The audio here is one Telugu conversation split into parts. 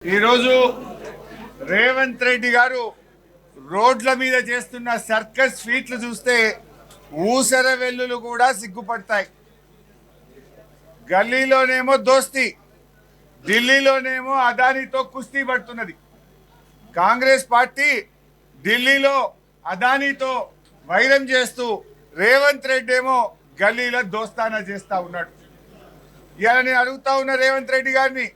ఈరోజు రేవంత్ రెడ్డి గారు రోడ్ల మీద చేస్తున్న సర్కస్ ఫీట్లు చూస్తే ఊసర వెల్లులు కూడా సిగ్గుపడతాయి. గల్లీలోనేమో దోస్తి, ఢిల్లీలోనేమో అదానీతో కుస్తీ పడుతున్నది. కాంగ్రెస్ పార్టీ ఢిల్లీలో అదానీతో వైరం చేస్తూ రేవంత్ రెడ్డి ఏమో గల్లీలో దోస్తానా చేస్తా ఉన్నాడు. ఇలా నేను అడుగుతా ఉన్న రేవంత్ రెడ్డి గారిని,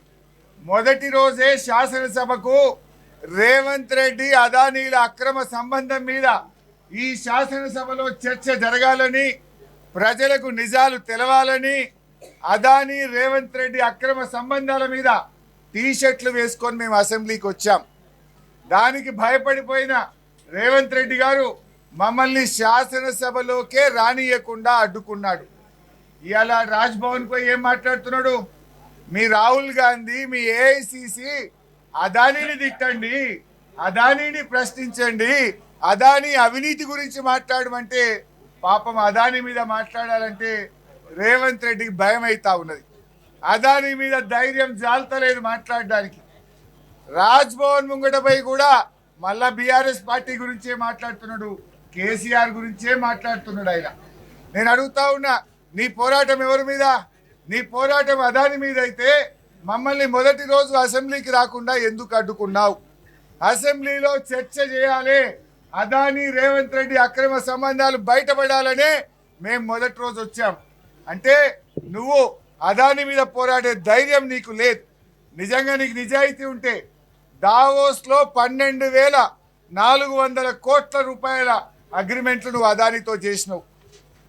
మొదటి రోజే శాసనసభకు రేవంత్ రెడ్డి అదానీల అక్రమ సంబంధం మీద ఈ శాసనసభలో చర్చ జరగాలని, ప్రజలకు నిజాలు తెలవాలని, అదానీ రేవంత్ రెడ్డి అక్రమ సంబంధాల మీద టీషర్ట్లు వేసుకొని మేము అసెంబ్లీకి వచ్చాం. దానికి భయపడిపోయిన రేవంత్ రెడ్డి గారు మమ్మల్ని శాసనసభలోకే రానియకుండా అడ్డుకున్నాడు. ఇవాళ రాజ్భవన్ పోయి ఏం మాట్లాడుతున్నాడు? మీ రాహుల్ గాంధీ, మీ ఏఐసిసి అదానీని తిట్టండి, అదానీని ప్రశ్నించండి, అదానీ అవినీతి గురించి మాట్లాడమంటే పాపం అదానీ మీద మాట్లాడాలంటే రేవంత్ రెడ్డికి భయం అవుతా ఉన్నది. అదానీ మీద ధైర్యం జాలతలేదు మాట్లాడడానికి. రాజ్భవన్ ముంగటపై కూడా మళ్ళా బీఆర్ఎస్ పార్టీ గురించే మాట్లాడుతున్నాడు, కేసీఆర్ గురించే మాట్లాడుతున్నాడు. ఆయన నేను అడుగుతా ఉన్నా, నీ పోరాటం ఎవరి మీద? నీ పోరాటం అదాని మీద అయితే మమ్మల్ని మొదటి రోజు అసెంబ్లీకి రాకుండా ఎందుకు అడ్డుకున్నావు? అసెంబ్లీలో చర్చ చేయాలి, అదాని రేవంత్ రెడ్డి అక్రమ సంబంధాలు బయటపడాలనే మేము మొదటి రోజు వచ్చాం. అంటే నువ్వు అదాని మీద పోరాడే ధైర్యం నీకు లేదు. నిజంగా నీకు నిజాయితీ ఉంటే దావోస్లో 12,400 కోట్ల రూపాయల అగ్రిమెంట్లు నువ్వు అదానితో చేసినావు,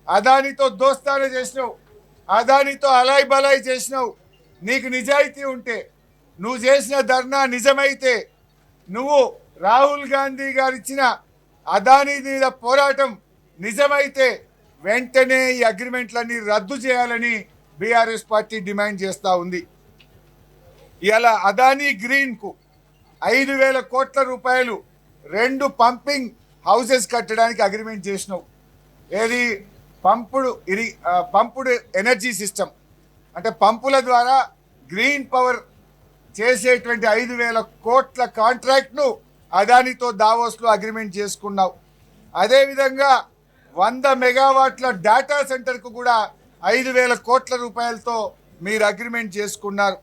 అదానితో దోస్తానా చేసినావు, అదానితో అలాయ్ బలాయ్ చేసినావు. నీకు నిజాయితీ ఉంటే, నువ్వు చేసిన ధర్నా నిజమైతే, నువ్వు రాహుల్ గాంధీ గారు ఇచ్చిన అదానీ మీద పోరాటం నిజమైతే వెంటనే ఈ అగ్రిమెంట్లన్నీ రద్దు చేయాలని బీఆర్ఎస్ పార్టీ డిమాండ్ చేస్తూ ఉంది. ఇలా అదానీ గ్రీన్కు 5,000 కోట్ల రూపాయలు 2 పంపింగ్ హౌసెస్ కట్టడానికి అగ్రిమెంట్ చేసినావు. ఏది? పంపుడు ఎనర్జీ సిస్టమ్, అంటే పంపుల ద్వారా గ్రీన్ పవర్ చేసేటువంటి 5,000 కోట్ల కాంట్రాక్ట్ను అదానితో దావోస్లో అగ్రిమెంట్ చేసుకున్నావు. అదేవిధంగా 100 మెగావాట్ల డేటా సెంటర్కు కూడా 5,000 కోట్ల రూపాయలతో మీరు అగ్రిమెంట్ చేసుకున్నారు.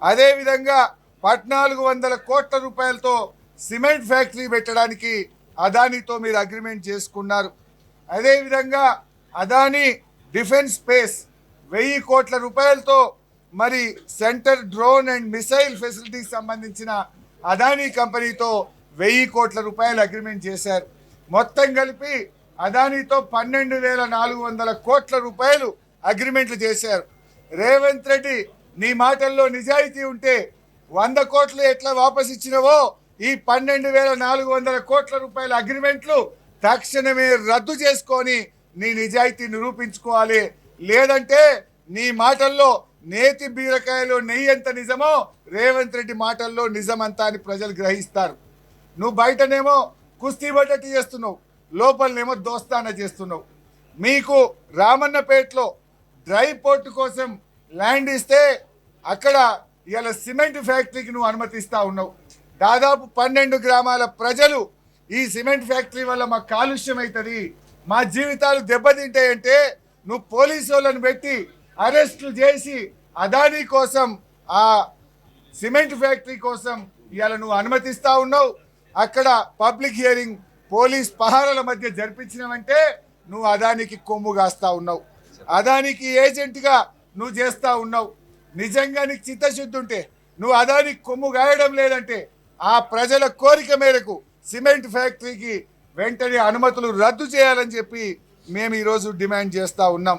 అదేవిధంగా 1,400 కోట్ల రూపాయలతో సిమెంట్ ఫ్యాక్టరీ పెట్టడానికి అదానితో మీరు అగ్రిమెంట్ చేసుకున్నారు. అదేవిధంగా అదానీ డిఫెన్స్ స్పేస్ 1000 కోట్ల రూపాయలతో మరి సెంటర్ డ్రోన్ అండ్ మిసైల్ ఫెసిలిటీకి సంబంధించిన అదానీ కంపెనీతో 1000 కోట్ల రూపాయలు అగ్రిమెంట్ చేశారు. మొత్తం కలిపి అదానీతో 12,400 కోట్ల రూపాయలు అగ్రిమెంట్లు చేశారు. రేవంత్ రెడ్డి, నీ మాటల్లో నిజాయితీ ఉంటే 100 కోట్లు ఎట్లా వాపస్ ఇచ్చినవో ఈ 12,400 కోట్ల రూపాయల అగ్రిమెంట్లు తక్షణమే రద్దు చేసుకొని నీ నిజాయితీ నిరూపించుకోవాలి. లేదంటే నీ మాటల్లో నేతి బీరకాయలో నెయ్యి ఎంత నిజమో రేవంత్ రెడ్డి మాటల్లో నిజమంతా అని ప్రజలు గ్రహిస్తారు. నువ్వు బయటనేమో కుస్తీ బట్టటి చేస్తున్నావు, లోపలనేమో దోస్తానా చేస్తున్నావు. మీకు రామన్నపేటలో డ్రై పోర్ట్ కోసం ల్యాండ్ ఇస్తే అక్కడ ఇలా సిమెంట్ ఫ్యాక్టరీకి నువ్వు అనుమతిస్తూ ఉన్నావు. దాదాపు 12 గ్రామాల ప్రజలు ఈ సిమెంట్ ఫ్యాక్టరీ వల్ల మాకు కాలుష్యం అవుతుంది, మా జీవితాలు దెబ్బతింటాయంటే నువ్వు పోలీసు వాళ్ళని పెట్టి అరెస్టులు చేసి అదానీ కోసం, ఆ సిమెంట్ ఫ్యాక్టరీ కోసం ఇవాళ నువ్వు అనుమతిస్తూ ఉన్నావు. అక్కడ పబ్లిక్ హియరింగ్ పోలీస్ పహారాల మధ్య జరిపించినావంటే నువ్వు అదానికి కొమ్ము కాస్తా ఉన్నావు, అదానికి ఏజెంట్గా నువ్వు చేస్తూ ఉన్నావు. నిజంగా నీకు చిత్తశుద్ధి ఉంటే, నువ్వు అదానికి కొమ్ము గాయడం లేదంటే ఆ ప్రజల కోరిక మేరకు సిమెంట్ ఫ్యాక్టరీకి వెంటనే అనుమతులు రద్దు చేయాలని చెప్పి మేము ఈరోజు డిమాండ్ చేస్తూ ఉన్నాం.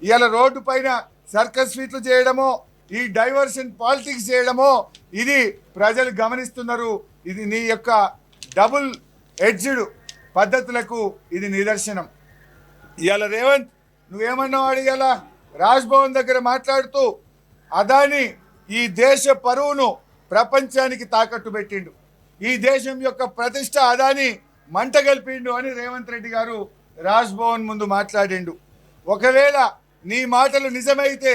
ఇవాళ రోడ్డు పైన సర్కస్ ఫీట్లు చేయడమో, ఈ డైవర్షన్ పాలిటిక్స్ చేయడమో ఇది ప్రజలు గమనిస్తున్నారు. ఇది నీ యొక్క డబుల్ ఎడ్జ్డ్ పద్ధతులకు ఇది నిదర్శనం. ఇవాళ రేవంత్ నువ్వేమన్నావు? అడిగాల రాజ్భవన్ దగ్గర మాట్లాడుతూ అదానీ ఈ దేశ పరువును ప్రపంచానికి తాకట్టు పెట్టిండు, ఈ దేశం యొక్క ప్రతిష్ట అదానీ మంటగల్పిండు అని రేవంత్ రెడ్డి గారు రాజ్భవన్ ముందు మాట్లాడిండు. ఒకవేళ నీ మాటలు నిజమైతే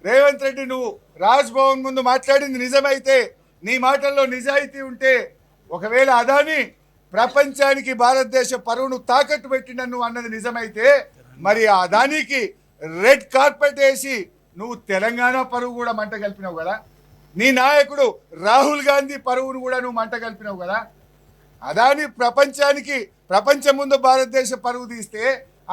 రేవంత్ రెడ్డి, నువ్వు రాజ్భవన్ ముందు మాట్లాడింది నిజమైతే నీ మాటల్లో నిజాయితీ ఉంటే ఒకవేళ అదాని ప్రపంచానికి భారతదేశ పరువును తాకట్టు పెట్టిన నువ్వు అన్నది నిజమైతే మరి ఆ అదానికి రెడ్ కార్పెట్ వేసి నువ్వు తెలంగాణ పరువు కూడా మంట కలిపినావు కదా. నీ నాయకుడు రాహుల్ గాంధీ పరువును కూడా నువ్వు మంట కలిపినావు కదా. అదాని ప్రపంచం ముందు భారతదేశ పరువు తీస్తే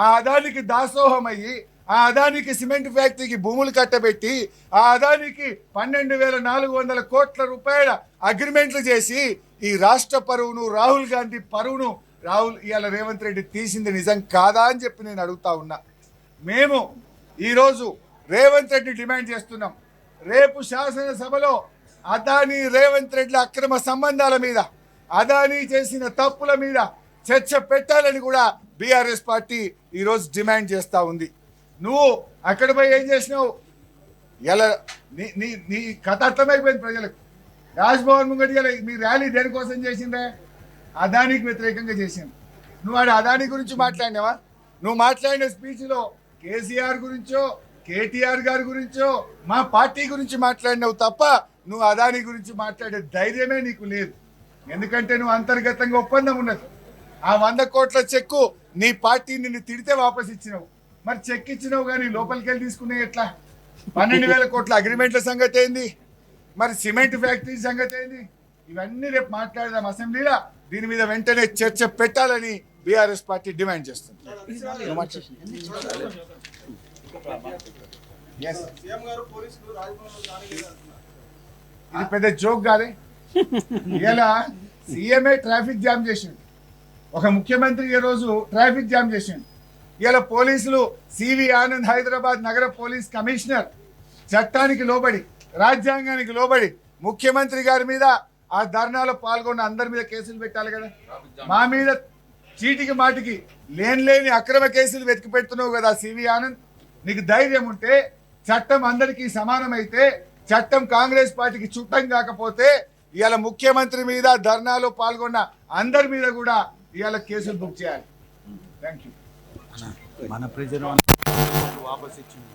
ఆ అదానికి దాసోహం అయ్యి ఆ అదానికి సిమెంట్ ఫ్యాక్టరీకి భూములు కట్టబెట్టి ఆ అదానికి 12,400 కోట్ల రూపాయల అగ్రిమెంట్లు చేసి ఈ రాష్ట్ర పరువును రాహుల్ గాంధీ పరువును ఇవాళ రేవంత్ రెడ్డి తీసింది నిజం కాదా అని చెప్పి నేను అడుగుతా ఉన్నా. మేము ఈరోజు రేవంత్ రెడ్డి డిమాండ్ చేస్తున్నాం, రేపు శాసనసభలో అదాని రేవంత్ రెడ్డి అక్రమ సంబంధాల మీద అదాని చేసిన తప్పుల మీద చర్చ పెట్టాలని కూడా బీఆర్ఎస్ పార్టీ ఈరోజు డిమాండ్ చేస్తూ ఉంది. నువ్వు అక్కడ పోయి ఏం చేసినావు? ఇలా నీ కథ అర్థమైపోయింది ప్రజలకు. రాజ్భవన్ ముంగడి మీ ర్యాలీ దేనికోసం చేసిందే? అదానికి వ్యతిరేకంగా చేసింది. నువ్వు అదాని గురించి మాట్లాడినావా? నువ్వు మాట్లాడిన స్పీచ్లో కేసీఆర్ గురించో కేటీఆర్ గారి గురించో మా పార్టీ గురించి మాట్లాడినావు తప్ప నువ్వు అదాని గురించి మాట్లాడే ధైర్యమే నీకు లేదు. ఎందుకంటే నువ్వు అంతర్గతంగా ఒప్పందం ఉన్నది. ఆ 100 కోట్ల చెక్కు నీ పార్టీ నిన్ను తిడితే వాపస్ ఇచ్చినావు. మరి చెక్ ఇచ్చినావు కానీ లోపలికి వెళ్ళి తీసుకునే ఎట్లా? 12,000 కోట్ల అగ్రిమెంట్ల సంగతి ఏంది? మరి సిమెంట్ ఫ్యాక్టరీ సంగతి ఏంది? ఇవన్నీ రేపు మాట్లాడదాం అసెంబ్లీలో. దీని మీద వెంటనే చర్చ పెట్టాలని బీఆర్ఎస్ పార్టీ డిమాండ్ చేస్తుంది. ఇది పెద్ద జోక్ కాదే. ఇలా సీఎంఏ ట్రాఫిక్ జామ్ చేసిండు, ఒక ముఖ్యమంత్రి ఈ రోజు ట్రాఫిక్ జామ్ చేసిండు. ఇలా పోలీసులు సివి ఆనంద్ హైదరాబాద్ నగర పోలీస్ కమిషనర్ చట్టానికి లోబడి రాజ్యాంగానికి లోబడి ముఖ్యమంత్రి గారి మీద ఆ ధర్నాలో పాల్గొన్న అందరి మీద కేసులు పెట్టాలి కదా. మా మీద చీటికి మాటికి లేని అక్రమ కేసులు వెతికి పెడుతున్నావు కదా సివి ఆనంద్. నీకు ధైర్యం ఉంటే చట్టం అందరికీ సమానమైతే చట్టం కాంగ్రెస్ పార్టీకి చుట్టం కాకపోతే ఇవాళ ముఖ్యమంత్రి మీద ధర్నాలో పాల్గొన్న అందరి మీద కూడా ఇవాళ కేసులు బుక్ చేయాలి. Thank you. మన ప్రజలు వాపస్ ఇచ్చింది.